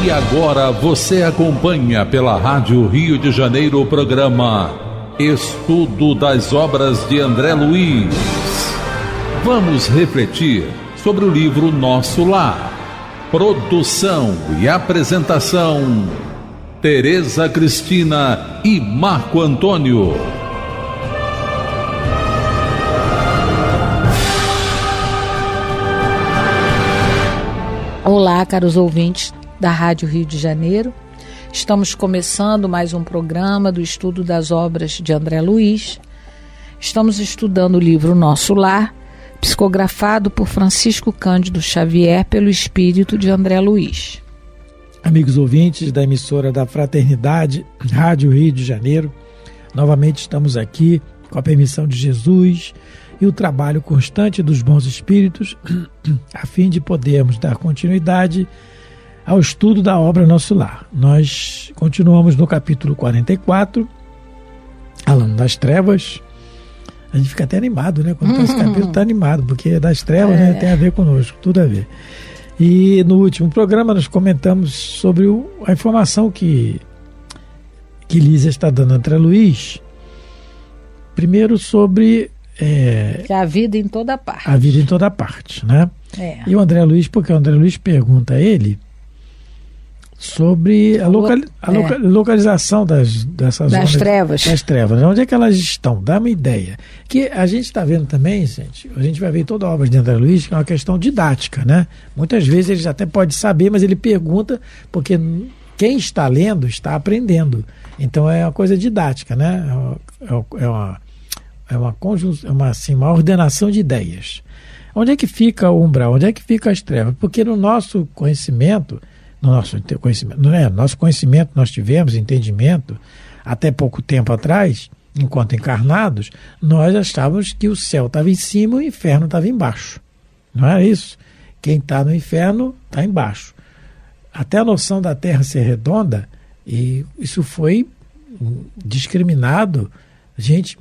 E agora você acompanha pela Rádio Rio de Janeiro o programa Estudo das Obras de André Luiz. Vamos refletir sobre o livro Nosso Lar. Produção e apresentação, Tereza Cristina e Marco Antônio. Olá, caros ouvintes da Rádio Rio de Janeiro. Estamos começando mais um programa do estudo das obras de André Luiz. Estamos estudando o livro Nosso Lar, psicografado por Francisco Cândido Xavier pelo espírito de André Luiz. Amigos ouvintes da emissora da Fraternidade, Rádio Rio de Janeiro, novamente estamos aqui com a permissão de Jesus e o trabalho constante dos bons espíritos, a fim de podermos dar continuidade ao estudo da obra Nosso Lar. Nós continuamos no capítulo 44, falando das trevas. A gente fica até animado, né? Quando esse capítulo está animado, porque é das trevas, né? Tem a ver conosco, tudo a ver. E no último programa nós comentamos sobre a informação que Lísia está dando a André Luiz. Primeiro sobre... que a vida em toda parte. A vida em toda parte, né? E o André Luiz, porque o André Luiz pergunta a ele sobre a localização dessas zonas, trevas. Das trevas. Onde é que elas estão? Dá uma ideia. Que a gente está vendo também, gente, a gente vai ver toda a obra de André Luiz, que é uma questão didática, né? Muitas vezes ele até pode saber, mas ele pergunta, porque quem está lendo está aprendendo. Então é uma coisa didática, né? É uma ordenação de ideias. Onde é que fica o umbral? Onde é que fica as trevas? Porque no nosso conhecimento, nós tivemos entendimento, até pouco tempo atrás, enquanto encarnados, nós achávamos que o céu estava em cima e o inferno estava embaixo. Não era isso? Quem está no inferno está embaixo. Até a noção da Terra ser redonda, e isso foi discriminado.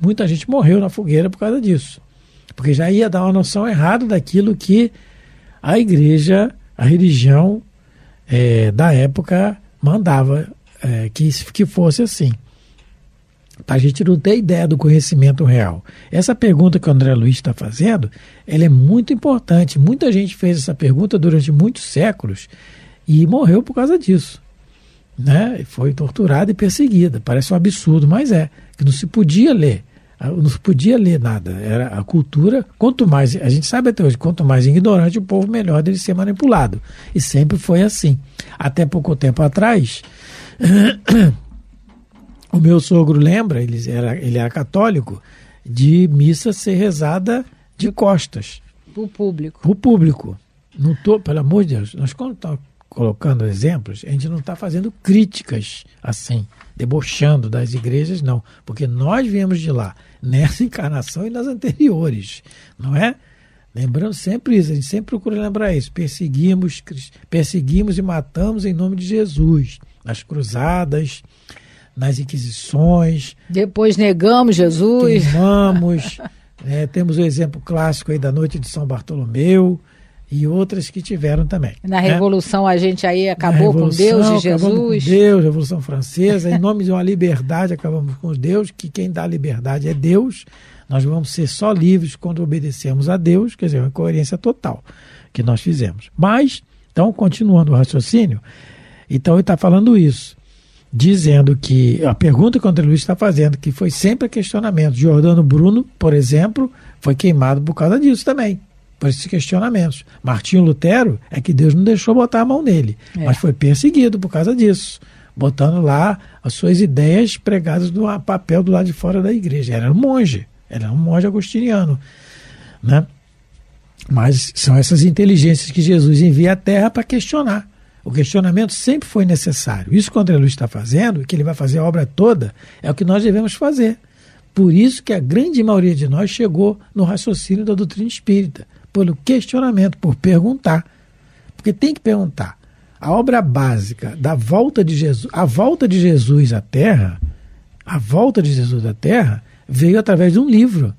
Muita gente morreu na fogueira por causa disso, porque já ia dar uma noção errada daquilo que a igreja, a religião da época mandava que fosse assim, para a gente não ter ideia do conhecimento real. Essa pergunta que o André Luiz está fazendo, ela é muito importante. Muita gente fez essa pergunta durante muitos séculos e morreu por causa disso, né? Foi torturada e perseguida. Parece um absurdo, mas que não se podia ler, nada. Era a cultura, quanto mais, a gente sabe até hoje, quanto mais ignorante o povo, melhor dele ser manipulado. E sempre foi assim. Até pouco tempo atrás, o meu sogro lembra, ele era católico, de missa ser rezada de costas. Para o público. Para o público. Não tô, pelo amor de Deus, nós quando estamos colocando exemplos, a gente não está fazendo críticas assim, debochando das igrejas, não. Porque nós viemos de lá, nessa encarnação e nas anteriores, não é? Lembrando sempre isso, a gente sempre procura lembrar isso. Perseguimos e matamos em nome de Jesus, nas cruzadas, nas inquisições. Depois negamos Jesus. Queimamos. Temos o exemplo clássico aí da noite de São Bartolomeu, e outras que tiveram também. Na Revolução a gente aí acabou com Deus e Jesus. Acabamos com Deus, Revolução Francesa, em nome de uma liberdade acabamos com Deus, que quem dá liberdade é Deus. Nós vamos ser só livres quando obedecemos a Deus, quer dizer, uma coerência total que nós fizemos. Mas, então, continuando o raciocínio, então ele está falando isso, dizendo que a pergunta que o André Luiz está fazendo, que foi sempre questionamento. Giordano Bruno, por exemplo, foi queimado por causa disso também, por esses questionamentos. Martinho Lutero é que Deus não deixou botar a mão nele, mas foi perseguido por causa disso, botando lá as suas ideias pregadas no papel do lado de fora da igreja. Era um monge agostiniano, né? Mas são essas inteligências que Jesus envia à Terra para questionar. O questionamento sempre foi necessário. Isso que o André Luiz está fazendo, que ele vai fazer a obra toda, é o que nós devemos fazer. Por isso que a grande maioria de nós chegou no raciocínio da doutrina espírita, pelo questionamento, por perguntar. Porque tem que perguntar. A obra básica da volta de Jesus, a volta de Jesus à Terra, veio através de um livro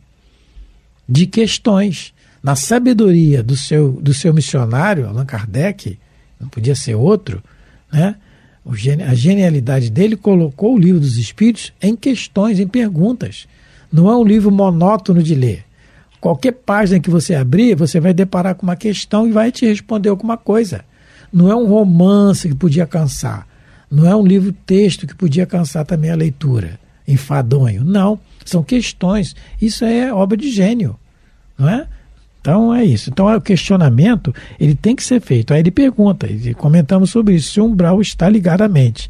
de questões. Na sabedoria do seu missionário, Allan Kardec, não podia ser outro, né? A genialidade dele colocou o livro dos Espíritos em questões, em perguntas. Não é um livro monótono de ler. Qualquer página que você abrir, você vai deparar com uma questão e vai te responder alguma coisa. Não é um romance que podia cansar. Não é um livro-texto que podia cansar também a leitura, enfadonho. Não, são questões. Isso é obra de gênio, não é? Então é isso. Então o questionamento, ele tem que ser feito. Aí ele pergunta, e comentamos sobre isso, se o umbral está ligado à mente.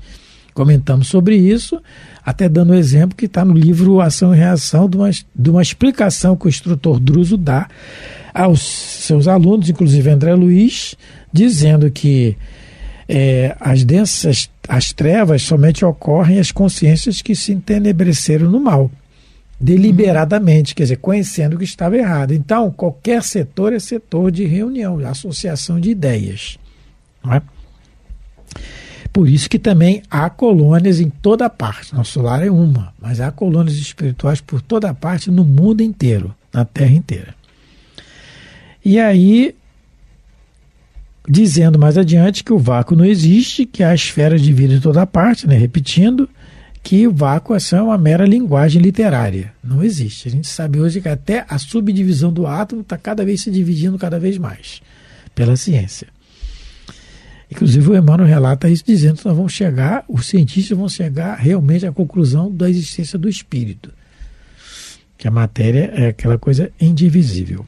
Comentamos sobre isso, até dando o exemplo que está no livro Ação e Reação, de uma explicação que o instrutor Druso dá aos seus alunos, inclusive André Luiz, dizendo que as trevas somente ocorrem às consciências que se entenebreceram no mal, deliberadamente, quer dizer, conhecendo que estava errado. Então, qualquer setor é setor de reunião, de associação de ideias. Não é? Por isso que também há colônias em toda parte. Nosso lar é uma, mas há colônias espirituais por toda parte, no mundo inteiro, na Terra inteira. E aí, dizendo mais adiante que o vácuo não existe, que há esferas de vida em toda parte, né? Repetindo, que o vácuo é uma mera linguagem literária. Não existe. A gente sabe hoje que até a subdivisão do átomo está cada vez se dividindo cada vez mais pela ciência. Inclusive o Emmanuel relata isso dizendo que os cientistas vão chegar realmente à conclusão da existência do espírito. Que a matéria é aquela coisa indivisível.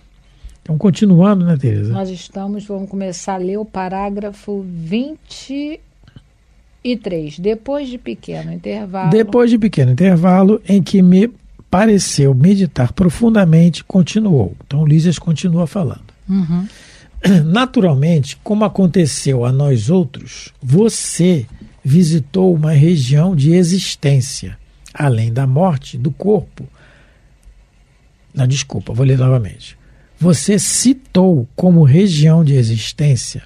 Então, continuando, né, Tereza? Vamos começar a ler o parágrafo 23. Depois de pequeno intervalo em que me pareceu meditar profundamente, continuou. Então, Lísias continua falando. Uhum. Naturalmente, como aconteceu a nós outros, você visitou uma região de existência, além da morte do corpo. Não, desculpa, vou ler novamente. Você citou como região de existência.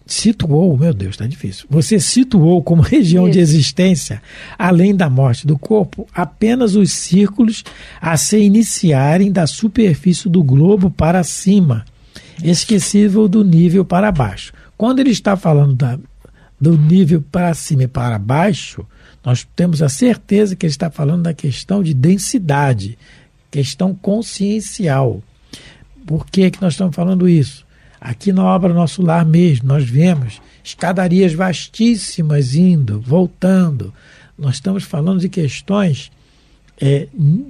Situou, meu Deus, está difícil. Você situou como região de existência, além da morte do corpo, apenas os círculos a se iniciarem da superfície do globo para cima, esquecível do nível para baixo. Quando ele está falando do nível para cima e para baixo, nós temos a certeza que ele está falando da questão de densidade, questão consciencial. Por que nós estamos falando isso? Aqui na obra Nosso Lar mesmo, nós vemos escadarias vastíssimas indo, voltando. Nós estamos falando de questões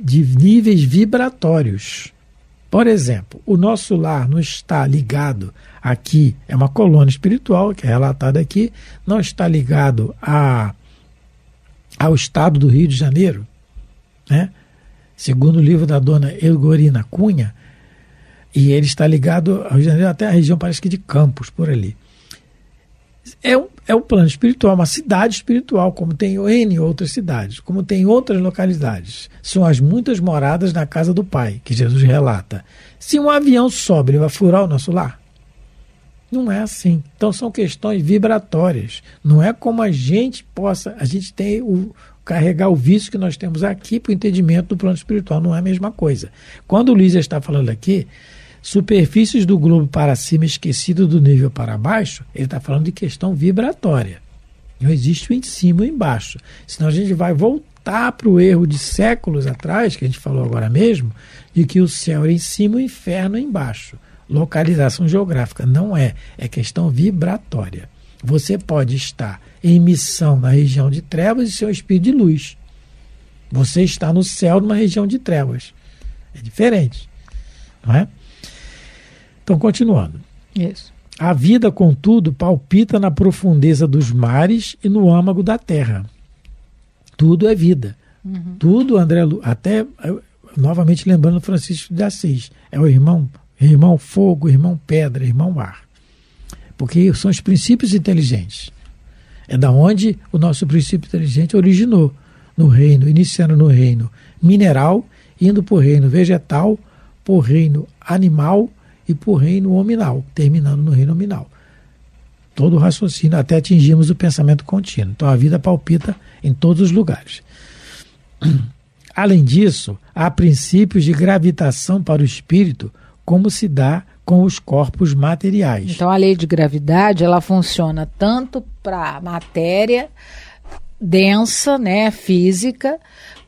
de níveis vibratórios. Por exemplo, o Nosso Lar não está ligado aqui, é uma colônia espiritual que é relatada aqui, não está ligado ao estado do Rio de Janeiro, né? Segundo o livro da dona Elgorina Cunha, e ele está ligado ao Rio de Janeiro, até a região, parece que de Campos, por ali. É um plano espiritual, uma cidade espiritual, como tem N outras cidades, como tem outras localidades. São as muitas moradas na casa do Pai, que Jesus relata. Se um avião sobe, ele vai furar o nosso lar? Não é assim. Então são questões vibratórias. Não é como a gente tem carregar o vício que nós temos aqui para o entendimento do plano espiritual. Não é a mesma coisa. Quando o Luiz está falando aqui, superfícies do globo para cima, esquecido do nível para baixo, ele está falando de questão vibratória. Não existe o em cima e o embaixo. Senão a gente vai voltar para o erro de séculos atrás, que a gente falou agora mesmo, de que o céu é em cima e o inferno é embaixo. Localização geográfica. Não é. É questão vibratória. Você pode estar em missão na região de trevas e ser um espírito de luz. Você está no céu numa região de trevas. É diferente. Não é? Então, continuando. Isso. A vida, contudo, palpita na profundeza dos mares e no âmago da terra. Tudo é vida. Uhum. Tudo, André, até novamente lembrando Francisco de Assis, é o irmão fogo, irmão pedra, irmão ar. Porque são os princípios inteligentes. É da onde o nosso princípio inteligente originou. No reino, iniciando no reino mineral, indo por reino vegetal, por reino animal e por reino hominal, terminando no reino hominal. Todo o raciocínio até atingirmos o pensamento contínuo. Então a vida palpita em todos os lugares. Além disso, há princípios de gravitação para o espírito, como se dá com os corpos materiais. Então a lei de gravidade, ela funciona tanto para matéria densa, né, física,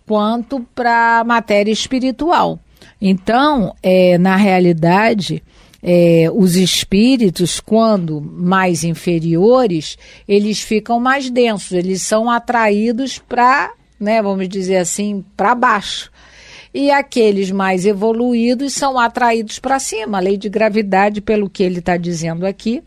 quanto para matéria espiritual. Então, na realidade, os espíritos, quando mais inferiores, eles ficam mais densos, eles são atraídos para, né, vamos dizer assim, para baixo. E aqueles mais evoluídos são atraídos para cima. A lei de gravidade, pelo que ele está dizendo aqui,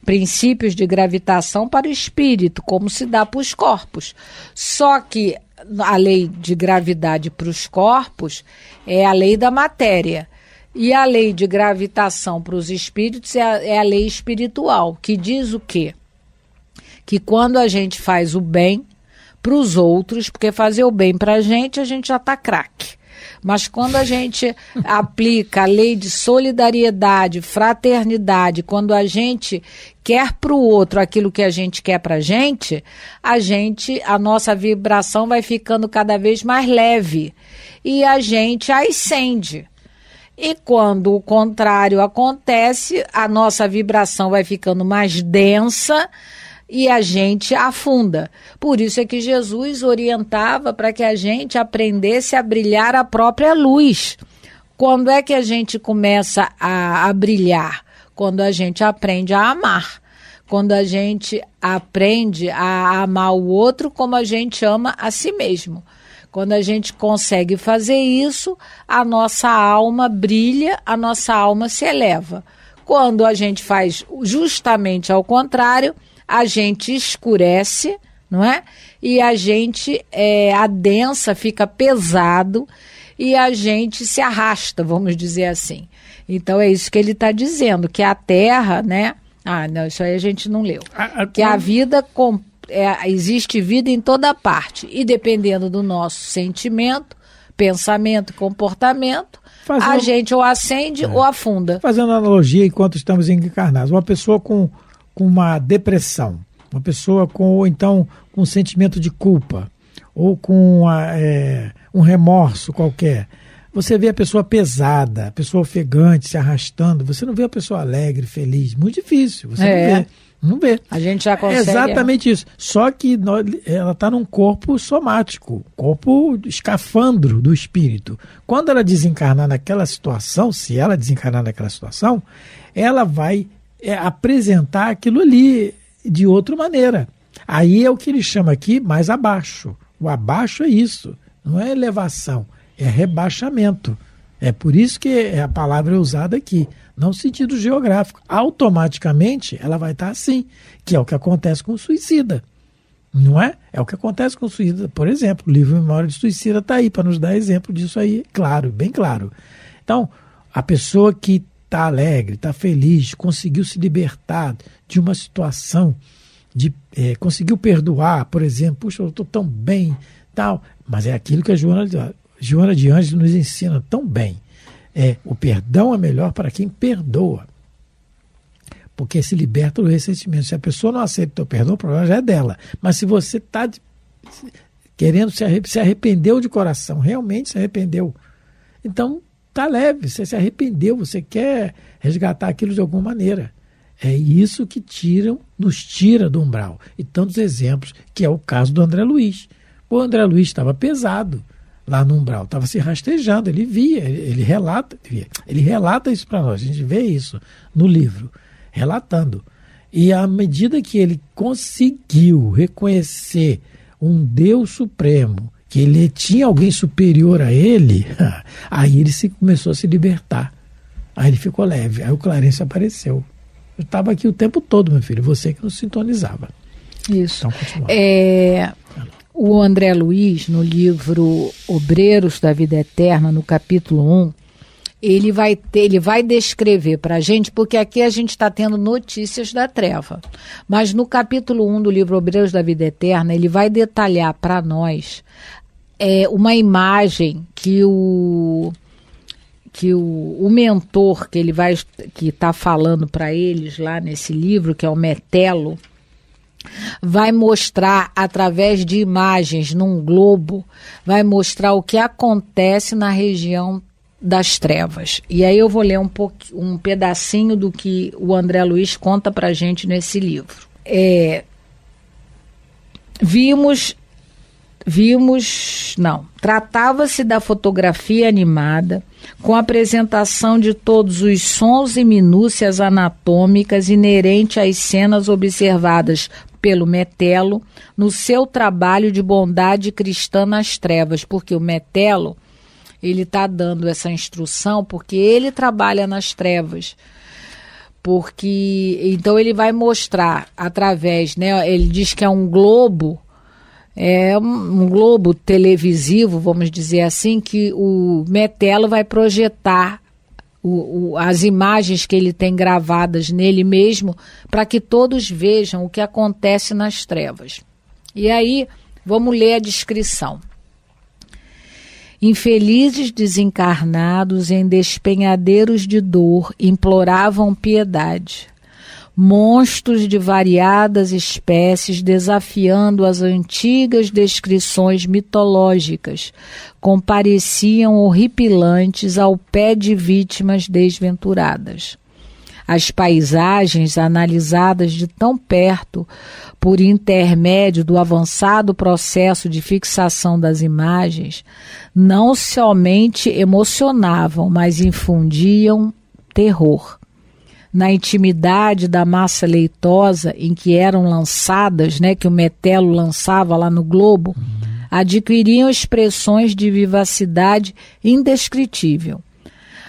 princípios de gravitação para o espírito, como se dá para os corpos. Só que a lei de gravidade para os corpos é a lei da matéria. E a lei de gravitação para os espíritos é a lei espiritual, que diz o quê? Que quando a gente faz o bem para os outros, porque fazer o bem para a gente já está craque. Mas quando a gente aplica a lei de solidariedade, fraternidade, quando a gente quer para o outro aquilo que a gente quer para a nossa vibração vai ficando cada vez mais leve e a gente ascende. E quando o contrário acontece, a nossa vibração vai ficando mais densa e a gente afunda. Por isso é que Jesus orientava para que a gente aprendesse a brilhar a própria luz. Quando é que a gente começa a brilhar? Quando a gente aprende a amar. Quando a gente aprende a amar o outro como a gente ama a si mesmo. Quando a gente consegue fazer isso, a nossa alma brilha, a nossa alma se eleva. Quando a gente faz justamente ao contrário, a gente escurece, não é? E a gente adensa, fica pesado e a gente se arrasta, vamos dizer assim. Então é isso que ele está dizendo, que a Terra, né? Ah, não, isso aí a gente não leu. Que a vida, existe vida em toda parte e dependendo do nosso sentimento, pensamento e comportamento, a gente ou acende ou afunda. Fazendo analogia enquanto estamos encarnados, uma pessoa com uma depressão, uma pessoa com um sentimento de culpa ou com um remorso qualquer, você vê a pessoa pesada, a pessoa ofegante, se arrastando, você não vê a pessoa alegre, feliz, muito difícil, você não vê. A gente já consegue. É exatamente isso, só que ela está num corpo somático, corpo escafandro do espírito. Quando ela desencarnar naquela situação, se ela desencarnar naquela situação, ela vai apresentar aquilo ali de outra maneira. Aí é o que ele chama aqui mais abaixo. O abaixo é isso, não é elevação, é rebaixamento. É por isso que a palavra é usada aqui, não no sentido geográfico. Automaticamente ela vai estar assim, que é o que acontece com o suicida. Não é? É o que acontece com o suicida. Por exemplo, o livro Memória de Suicida está aí para nos dar exemplo disso aí, claro, bem claro. Então, a pessoa que está alegre, está feliz, conseguiu se libertar de uma situação, conseguiu perdoar, por exemplo, puxa, eu estou tão bem, tal. Mas é aquilo que a Joana de Ângeles nos ensina tão bem. O perdão é melhor para quem perdoa, porque se liberta do ressentimento. Se a pessoa não aceita o teu perdão, o problema já é dela. Mas se você está querendo se arrependeu de coração, realmente se arrependeu, então está leve, você se arrependeu, você quer resgatar aquilo de alguma maneira. É isso que nos tira do umbral. E tantos exemplos, que é o caso do André Luiz. O André Luiz estava pesado lá no umbral, estava se rastejando, ele via, ele relata isso para nós, a gente vê isso no livro, relatando. E à medida que ele conseguiu reconhecer um Deus Supremo, que ele tinha alguém superior a ele, aí ele começou a se libertar. Aí ele ficou leve, aí o Clarence apareceu. Eu estava aqui o tempo todo, meu filho, você que não sintonizava. Isso. Então, continua. O André Luiz, no livro Obreiros da Vida Eterna, no capítulo 1, ele vai descrever para a gente, porque aqui a gente está tendo notícias da treva, mas no capítulo 1 do livro Obreiros da Vida Eterna, ele vai detalhar para nós uma imagem que o mentor que está falando para eles lá nesse livro, que é o Metelo, vai mostrar através de imagens num globo, vai mostrar o que acontece na região das Trevas. E aí eu vou ler um pedacinho do que o André Luiz conta pra gente nesse livro. Tratava-se da fotografia animada, com apresentação de todos os sons e minúcias anatômicas inerente às cenas observadas pelo Metelo no seu trabalho de bondade cristã nas trevas, porque o Metelo, ele está dando essa instrução porque ele trabalha nas trevas. Porque então ele vai mostrar através, né? Ele diz que é um globo televisivo, vamos dizer assim, que o Metelo vai projetar as imagens que ele tem gravadas nele mesmo, para que todos vejam o que acontece nas trevas. E aí, vamos ler a descrição. Infelizes desencarnados em despenhadeiros de dor imploravam piedade. Monstros de variadas espécies desafiando as antigas descrições mitológicas compareciam horripilantes ao pé de vítimas desventuradas. As paisagens analisadas de tão perto, por intermédio do avançado processo de fixação das imagens, não somente emocionavam, mas infundiam terror. Na intimidade da massa leitosa em que eram lançadas, né, que o Metelo lançava lá no globo, adquiriam expressões de vivacidade indescritível.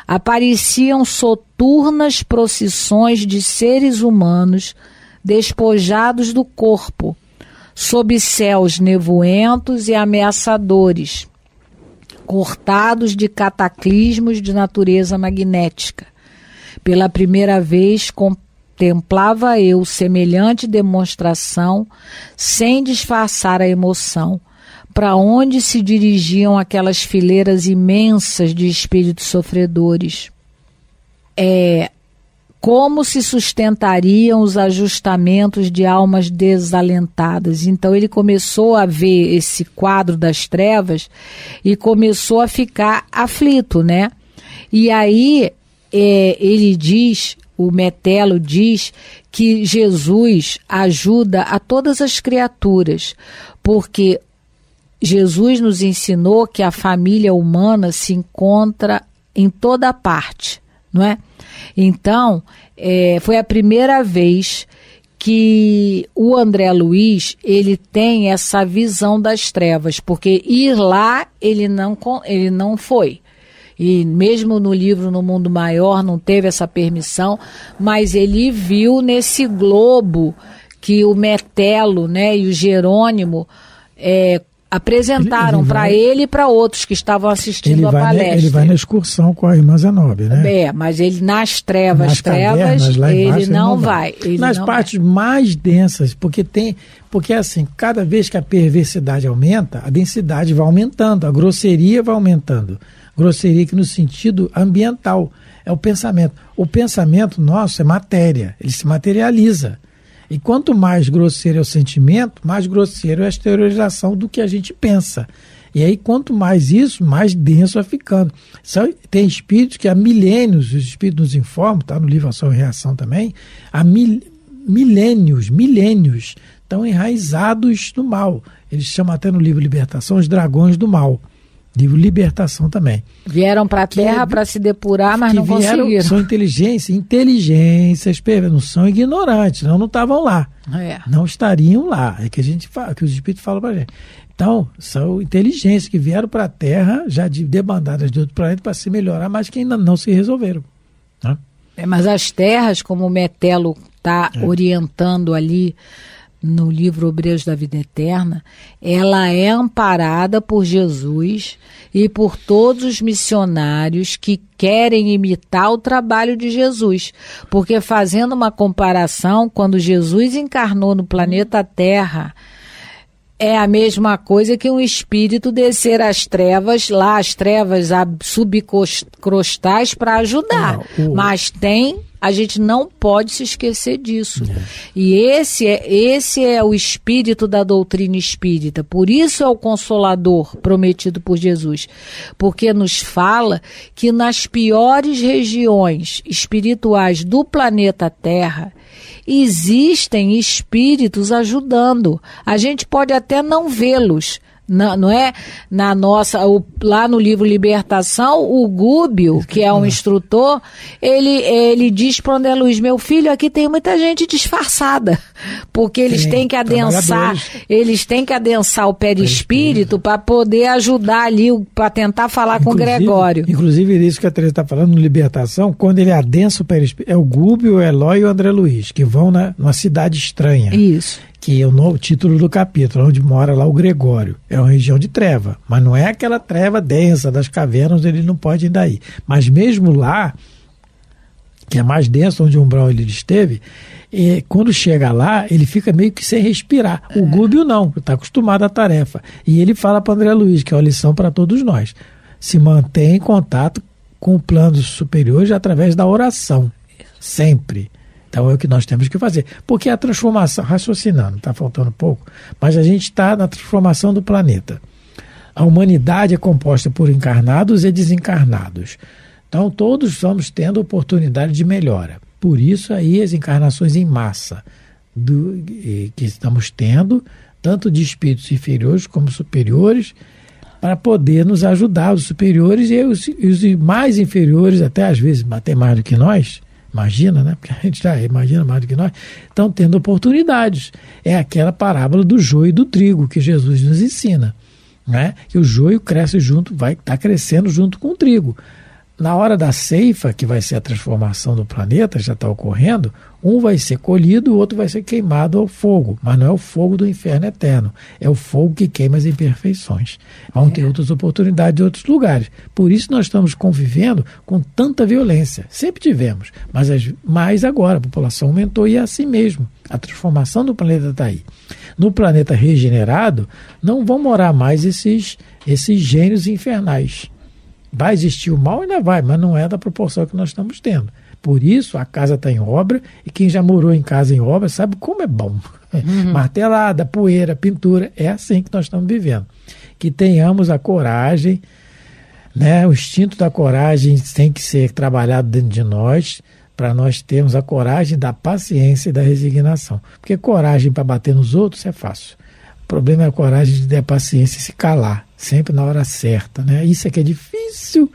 Apareciam soturnas procissões de seres humanos despojados do corpo, sob céus nevoentos e ameaçadores, cortados de cataclismos de natureza magnética. Pela primeira vez contemplava eu semelhante demonstração sem disfarçar a emoção, para onde se dirigiam aquelas fileiras imensas de espíritos sofredores. Como se sustentariam os ajustamentos de almas desalentadas. Então ele começou a ver esse quadro das trevas e começou a ficar aflito, né? E aí ele diz, o Metelo diz, que Jesus ajuda a todas as criaturas, porque Jesus nos ensinou que a família humana se encontra em toda parte, não é? Então, foi a primeira vez que o André Luiz, ele tem essa visão das trevas, porque ir lá ele não foi. E mesmo no livro No Mundo Maior não teve essa permissão, mas ele viu nesse globo que o Metelo, né, e o Jerônimo apresentaram para ele e para outros que estavam assistindo a palestra. Ele vai na excursão com a irmã Zenobia, né? Mas ele nas trevas, ele não vai. Nas partes mais densas, porque assim, cada vez que a perversidade aumenta, a densidade vai aumentando, a grosseria vai aumentando. Grosseria que no sentido ambiental é o pensamento. O pensamento nosso é matéria, ele se materializa. E quanto mais grosseiro é o sentimento, mais grosseiro é a exteriorização do que a gente pensa. E aí, quanto mais isso, mais denso vai ficando. Tem espíritos que há milênios, os espíritos nos informam, está no livro Ação e Reação também, há milênios, estão enraizados no mal. Eles chamam até no livro Libertação os dragões do mal. Livro Libertação também. Vieram para a Terra para se depurar, mas não conseguiram. São inteligências, não são ignorantes, não estavam lá. Não estariam lá. É que a gente fala, que os espíritos falam para a gente. Então, são inteligências que vieram para a Terra, já debandadas de outro planeta, para se melhorar, mas que ainda não se resolveram. Né? Mas as terras, como o Metelo está orientando ali no livro Obreiros da Vida Eterna, ela é amparada por Jesus e por todos os missionários que querem imitar o trabalho de Jesus. Porque, fazendo uma comparação, quando Jesus encarnou no planeta Terra, é a mesma coisa que um espírito descer as trevas subcrostais para ajudar. Mas tem A gente não pode se esquecer disso. E esse é o espírito da doutrina espírita. Por isso é o Consolador prometido por Jesus. Porque nos fala que nas piores regiões espirituais do planeta Terra existem espíritos ajudando. A gente pode até não vê-los. Não é? Lá no livro Libertação, o Gúbio, que é um instrutor, ele diz para o André Luiz: meu filho, aqui tem muita gente disfarçada, porque eles têm que adensar o perispírito para poder ajudar ali, para tentar falar com o Gregório. Inclusive, isso que a Teresa está falando no Libertação, quando ele adensa o perispírito, é o Gúbio, o Eloy e o André Luiz, que vão numa cidade estranha. Isso. Que é o título do capítulo, onde mora lá o Gregório. É uma região de treva, mas não é aquela treva densa das cavernas, ele não pode ir daí. Mas mesmo lá, que é mais denso, onde o Umbral ele esteve, quando chega lá, ele fica meio que sem respirar. O Gúbio não, está acostumado à tarefa. E ele fala para André Luiz, que é uma lição para todos nós: se mantém em contato com planos superiores através da oração, sempre. Então é o que nós temos que fazer. Porque a transformação, raciocinando, está faltando pouco, mas a gente está na transformação do planeta. A humanidade é composta por encarnados e desencarnados. Então todos estamos tendo oportunidade de melhora. Por isso aí as encarnações em massa que estamos tendo, tanto de espíritos inferiores como superiores, para poder nos ajudar, os superiores e os mais inferiores, até às vezes até mais do que nós. Imagina, né? Porque a gente já imagina mais do que nós. Estão tendo oportunidades. É aquela parábola do joio e do trigo que Jesus nos ensina, né? Que o joio cresce junto, vai estar crescendo junto com o trigo. Na hora da ceifa, que vai ser a transformação do planeta, já está ocorrendo, um vai ser colhido, o outro vai ser queimado ao fogo. Mas não é o fogo do inferno eterno, é o fogo que queima as imperfeições. Vão ter outras oportunidades em outros lugares. Por isso nós estamos convivendo com tanta violência. Sempre tivemos, mas agora a população aumentou e é assim mesmo. A transformação do planeta está aí. No planeta regenerado, não vão morar mais esses gênios infernais. Vai existir o mal? Ainda vai, mas não é da proporção que nós estamos tendo. Por isso, a casa está em obra, e quem já morou em casa em obra sabe como é bom. Martelada, poeira, pintura, é assim que nós estamos vivendo. Que tenhamos a coragem, né? O instinto da coragem tem que ser trabalhado dentro de nós, para nós termos a coragem da paciência e da resignação. Porque coragem para bater nos outros é fácil. O problema é a coragem de ter paciência e se calar, sempre na hora certa, né? Isso é que é difícil,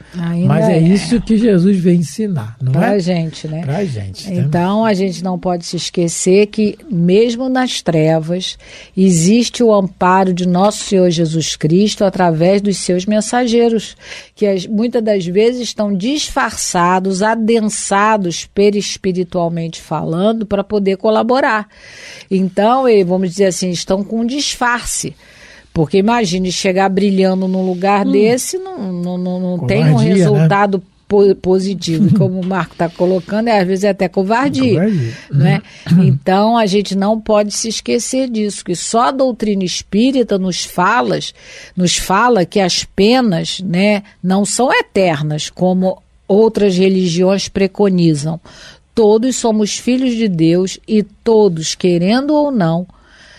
mas é isso que Jesus veio ensinar, não pra é? gente, né? Pra gente. Então, a gente não pode se esquecer que, mesmo nas trevas, existe o amparo de nosso Senhor Jesus Cristo através dos seus mensageiros, que muitas das vezes estão disfarçados, adensados perispiritualmente falando, para poder colaborar. Então, vamos dizer assim, estão com disfarce. Porque imagine chegar brilhando num lugar desse, não tem um resultado, né, positivo. Como o Marco está colocando, às vezes é até covardia. Né? Então a gente não pode se esquecer disso, que só a doutrina espírita nos fala que as penas, né, não são eternas, como outras religiões preconizam. Todos somos filhos de Deus e todos, querendo ou não,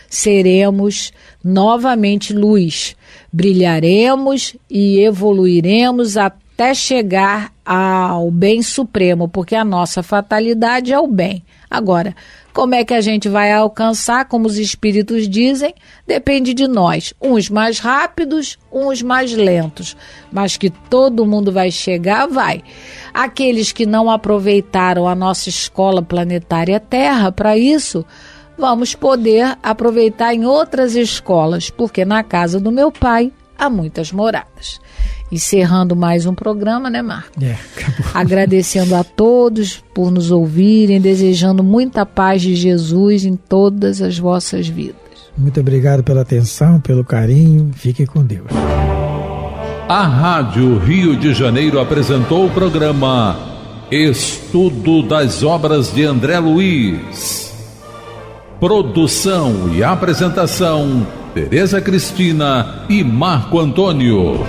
seremos novamente luz, brilharemos e evoluiremos até chegar ao bem supremo, porque a nossa fatalidade é o bem. Agora, como é que a gente vai alcançar, como os espíritos dizem, depende de nós, uns mais rápidos, uns mais lentos, mas que todo mundo vai chegar, vai. Aqueles que não aproveitaram a nossa escola planetária Terra para isso, vamos poder aproveitar em outras escolas, porque na casa do meu pai há muitas moradas. Encerrando mais um programa, né, Marco? Acabou. Agradecendo a todos por nos ouvirem, desejando muita paz de Jesus em todas as vossas vidas. Muito obrigado pela atenção, pelo carinho. Fiquem com Deus. A Rádio Rio de Janeiro apresentou o programa Estudo das Obras de André Luiz. Produção e apresentação: Tereza Cristina e Marco Antônio.